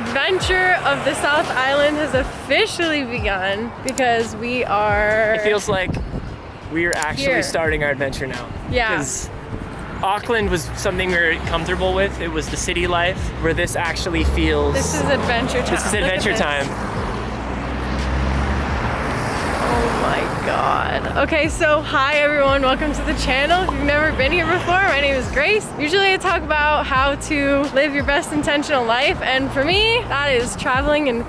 adventure of the South Island has officially begun because we are... It feels like we are actually starting our adventure now. Yeah. Because Auckland was something we were comfortable with. It was the city life, where this actually feels... This is adventure time. This is adventure time. Oh my God. Okay, so hi everyone, welcome to the channel. If you've never been here before, my name is Grace. Usually I talk about how to live your best intentional life, and for me, that is traveling in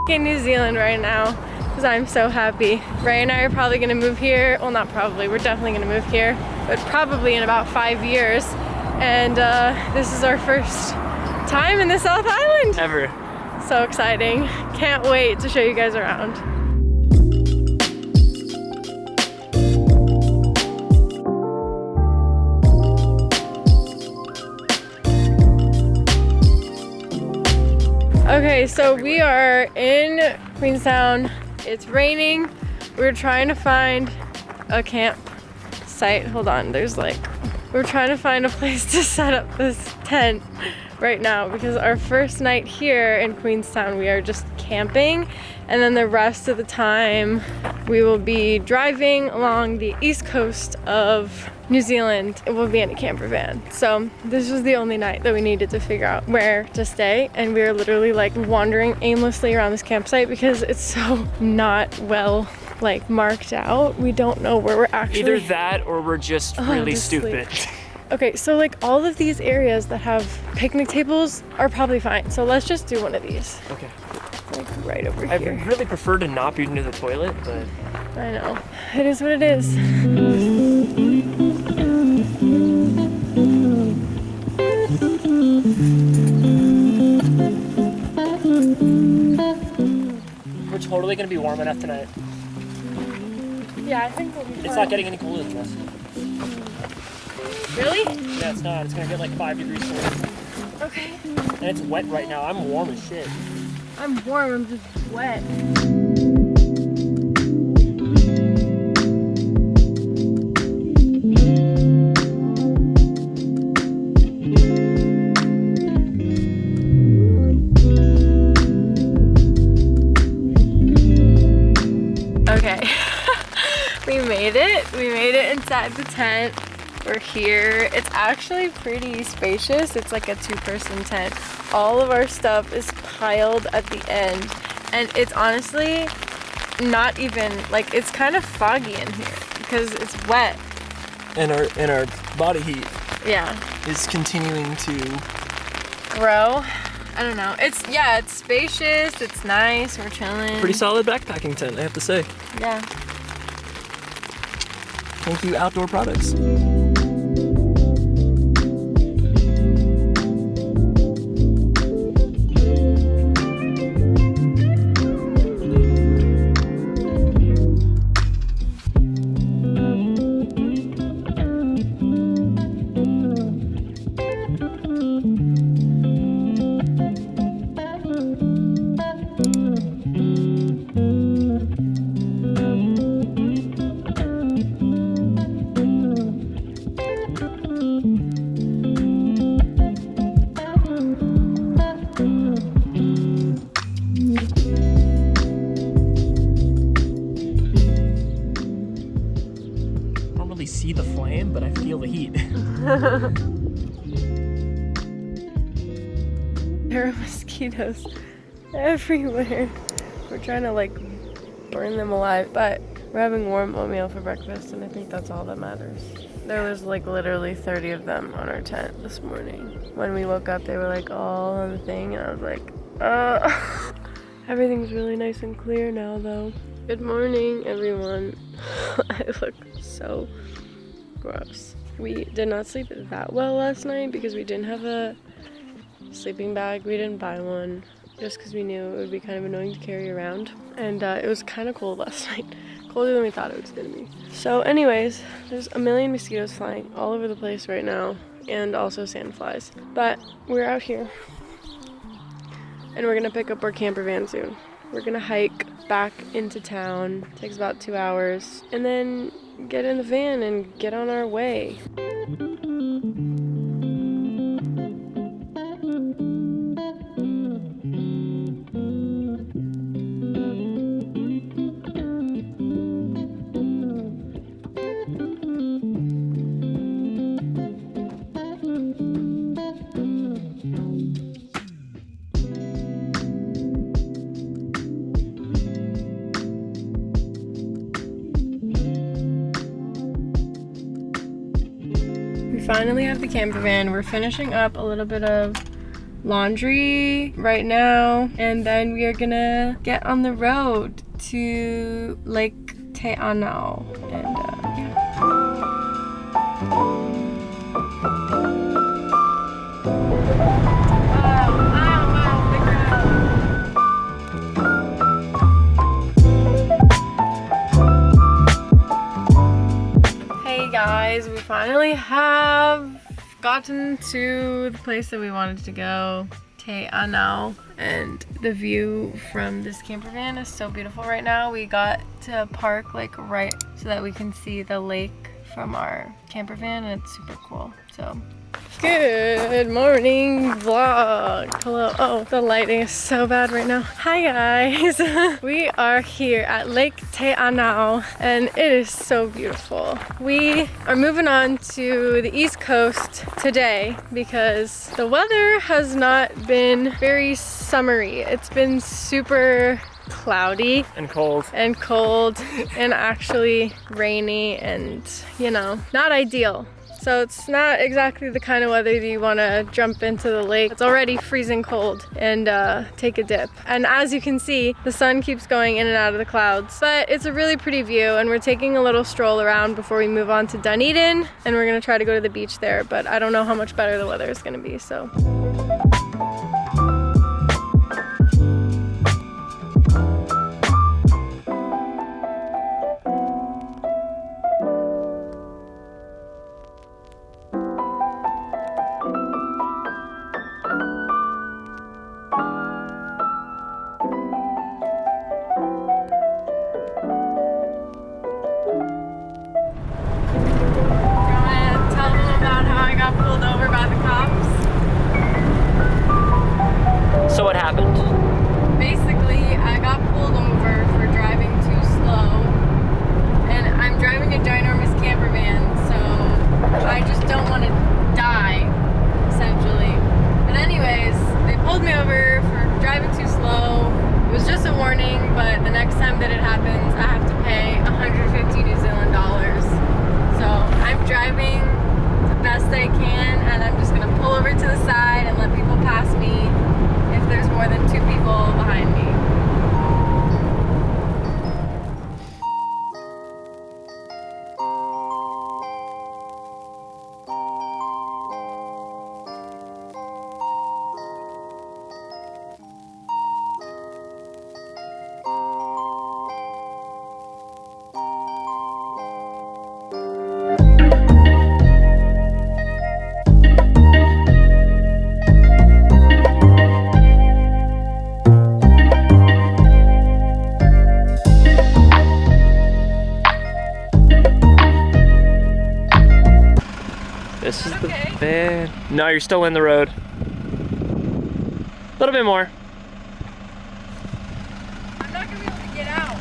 New Zealand right now, because I'm so happy. Ray and I are probably gonna move here. Well, not probably, we're definitely gonna move here, but probably in about 5 years. And this is our first time in the South Island. Ever. So exciting. Can't wait to show you guys around. Okay, so we are in Queenstown. It's raining. We're trying to find a camp site. Hold on, we're trying to find a place to set up this tent right now because our first night here in Queenstown, we are just camping, and then the rest of the time we will be driving along the east coast of New Zealand. It will be in a camper van. So this was the only night that we needed to figure out where to stay, and we are literally like wandering aimlessly around this campsite because it's so not well like marked out. We don't know where we're actually... Either that or we're just really stupid. Okay, so like all of these areas that have picnic tables are probably fine. So let's just do one of these. Okay. Like right over I here. really prefer to not be near the toilet, but... I know. It is what it is. We're totally gonna be warm enough tonight. Yeah, I think we'll be fine. It's not getting any cooler than this. Really? Yeah, it's not. It's gonna get like 5 degrees cooler. Okay. And it's wet right now. I'm warm as shit. I'm warm, I'm just wet. Okay. We made it. We made it inside the tent. We're here. It's actually pretty spacious. It's like a 2-person tent. All of our stuff is piled at the end, and it's honestly not even like, it's kind of foggy in here because it's wet. And our body heat is continuing to grow. I don't know. It's spacious. It's nice. We're chilling. Pretty solid backpacking tent, I have to say. Yeah. Thank you, Outdoor Products. See the flame, but I feel the heat. There are mosquitoes everywhere. We're trying to like burn them alive, but we're having warm oatmeal for breakfast, and I think that's all that matters. There was like literally 30 of them on our tent this morning. When we woke up, they were like all on the thing, and I was like, Everything's really nice and clear now though. Good morning, everyone. I look so gross. We did not sleep that well last night because we didn't have a sleeping bag. We didn't buy one just because we knew it would be kind of annoying to carry around. And it was kind of cold last night. Colder than we thought it was gonna be. So anyways, there's a million mosquitoes flying all over the place right now, and also sandflies. But we're out here and we're gonna pick up our camper van soon. We're gonna hike back into town. It takes about 2 hours, and then get in the van and get on our way. finally have the camper van. We're finishing up a little bit of laundry right now, and then we are gonna get on the road to Lake Te Anau, and yeah. Hey guys, we finally have gotten to the place that we wanted to go, Te Anau, and the view from this camper van is so beautiful right now. We got to park like right so that we can see the lake from our camper van, and it's super cool. So good morning vlog. Hello. Oh, the lighting is so bad right now. Hi guys. We are here at Lake Te Anau, and it is so beautiful. We are moving on to the East Coast today because the weather has not been very summery. It's been super cloudy and cold and actually rainy, and you know, not ideal. So it's not exactly the kind of weather that you want to jump into the lake. It's already freezing cold and take a dip. And as you can see, the sun keeps going in and out of the clouds. But it's a really pretty view, and we're taking a little stroll around before we move on to Dunedin, and we're gonna try to go to the beach there, but I don't know how much better the weather is gonna be, so. So what happened? Basically, I got pulled over for driving too slow, and I'm driving a ginormous camper van, so I just don't want to die, essentially. But anyways, they pulled me over for driving too slow. It was just a warning, but the next time that it happens, I have to pay 150 New Zealand dollars. So I'm driving the best I can, and I'm just gonna pull over to the side and let people pass me if there's more than 2 people behind me. This is the van. No, you're still in the road. A little bit more. I'm not gonna be able to get out.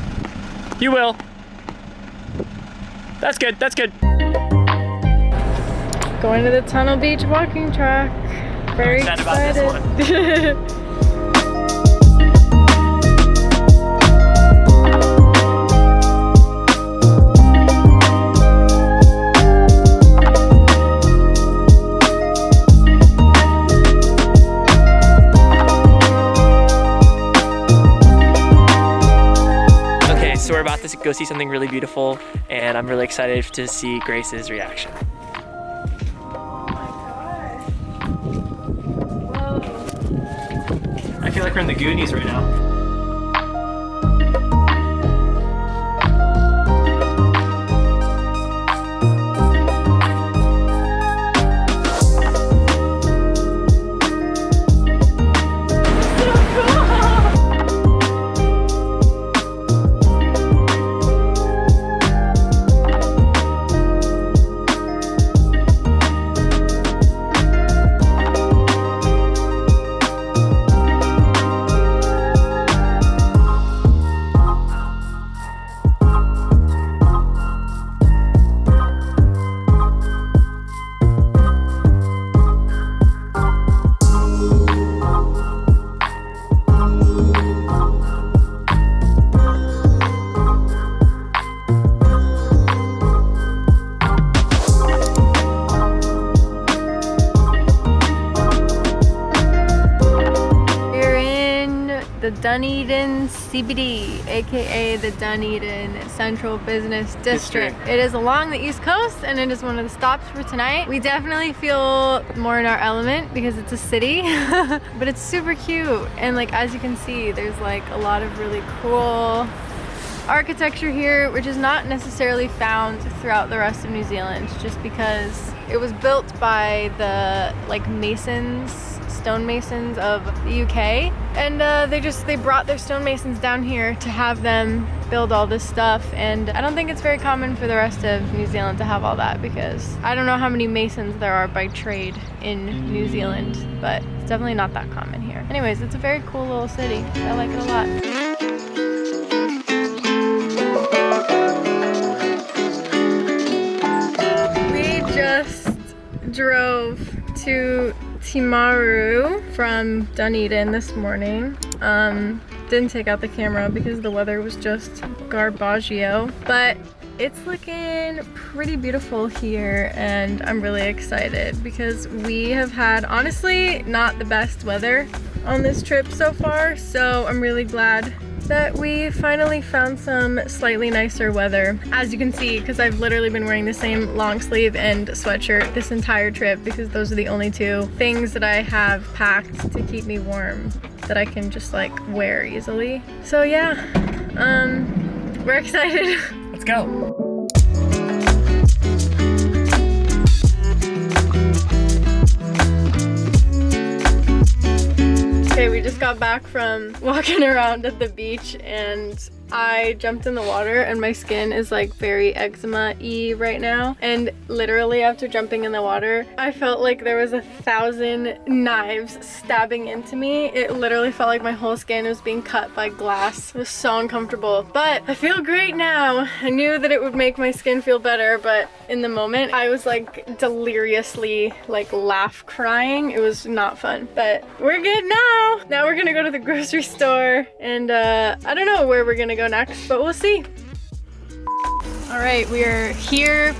You will. That's good, that's good. Going to the Tunnel Beach walking track. Very excited about this one. So we're about to go see something really beautiful, and I'm really excited to see Grace's reaction. Oh my gosh. Whoa. I feel like we're in the Goonies right now. Dunedin CBD, aka the Dunedin Central Business District. It is along the East Coast and it is one of the stops for tonight. We definitely feel more in our element because it's a city, but it's super cute. And like, as you can see, there's like a lot of really cool architecture here, which is not necessarily found throughout the rest of New Zealand, just because it was built by the like stonemasons of the UK, and they brought their stonemasons down here to have them build all this stuff. And I don't think it's very common for the rest of New Zealand to have all that, because I don't know how many masons there are by trade in New Zealand, but it's definitely not that common here. Anyways, it's a very cool little city. I like it a lot. Drove to Timaru from Dunedin this morning. Didn't take out the camera because the weather was just garbaggio, but it's looking pretty beautiful here, and I'm really excited because we have had honestly not the best weather on this trip so far, so I'm really glad that we finally found some slightly nicer weather. As you can see, because I've literally been wearing the same long sleeve and sweatshirt this entire trip, because those are the only two things that I have packed to keep me warm that I can just like wear easily. So yeah, we're excited. Let's go. Okay, we just got back from walking around at the beach and I jumped in the water and my skin is like very eczema-y right now. And literally after jumping in the water, I felt like there was 1,000 knives stabbing into me. It literally felt like my whole skin was being cut by glass. It was so uncomfortable, but I feel great now. I knew that it would make my skin feel better, but in the moment I was like deliriously like laugh crying. It was not fun, but we're good now. Now we're gonna go to the grocery store and I don't know where we're gonna go next, but we'll see. All right, we're here.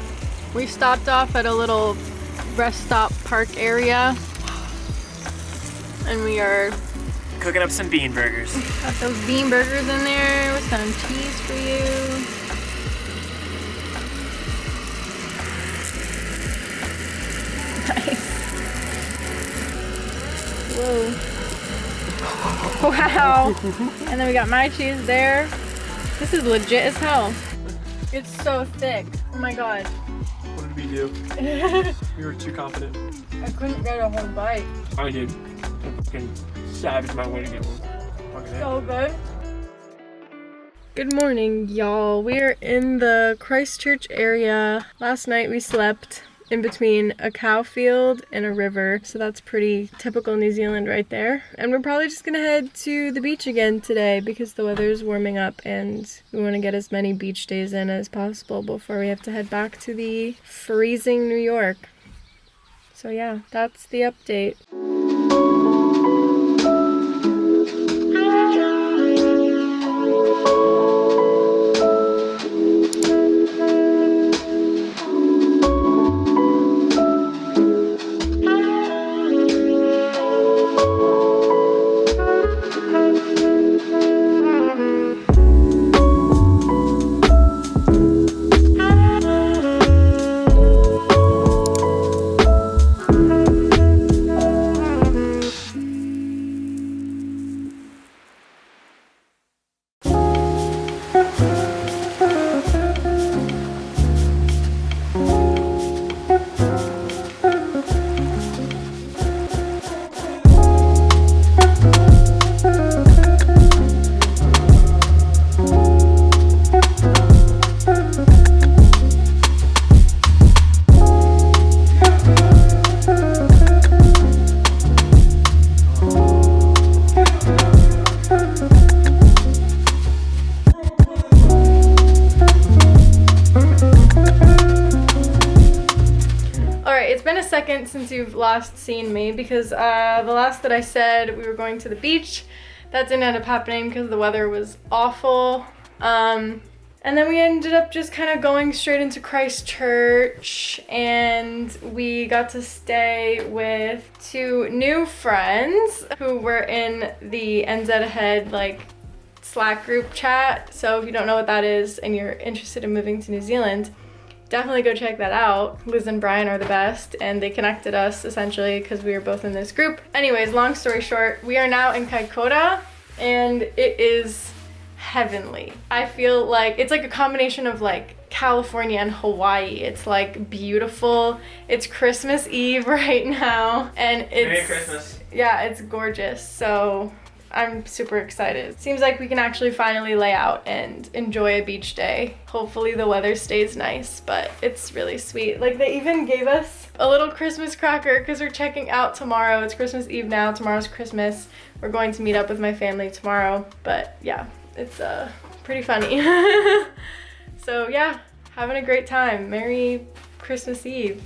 We stopped off at a little rest stop park area and we are cooking up some bean burgers. Got those bean burgers in there with some cheese for you. Nice. Whoa. Wow. And then we got my cheese there. This is legit as hell. It's so thick. Oh my god. What did we do? We were too confident. I couldn't get a whole bite. I did. I fucking savaged my way to get one. So good. Good morning, y'all. We're in the Christchurch area. Last night we slept in between a cow field and a river, so that's pretty typical New Zealand right there. And we're probably just gonna head to the beach again today because the weather's warming up and we want to get as many beach days in as possible before we have to head back to the freezing New York. So yeah, that's the update. Second since you've last seen me, because the last that I said we were going to the beach, that didn't end up happening because the weather was awful. And then we ended up just kind of going straight into Christchurch, and we got to stay with 2 new friends who were in the NZ Ahead like Slack group chat. So if you don't know what that is and you're interested in moving to New Zealand, definitely go check that out. Liz and Brian are the best, and they connected us essentially because we were both in this group. Anyways, long story short, we are now in Kaikoura, and it is heavenly. I feel like it's like a combination of like California and Hawaii. It's like beautiful. It's Christmas Eve right now, and it's Merry Christmas. Yeah, it's gorgeous. So I'm super excited. Seems like we can actually finally lay out and enjoy a beach day. Hopefully the weather stays nice, but it's really sweet. Like they even gave us a little Christmas cracker because we're checking out tomorrow. It's Christmas Eve now. Tomorrow's Christmas. We're going to meet up with my family tomorrow, but yeah. It's pretty funny. So yeah, having a great time. Merry Christmas Eve.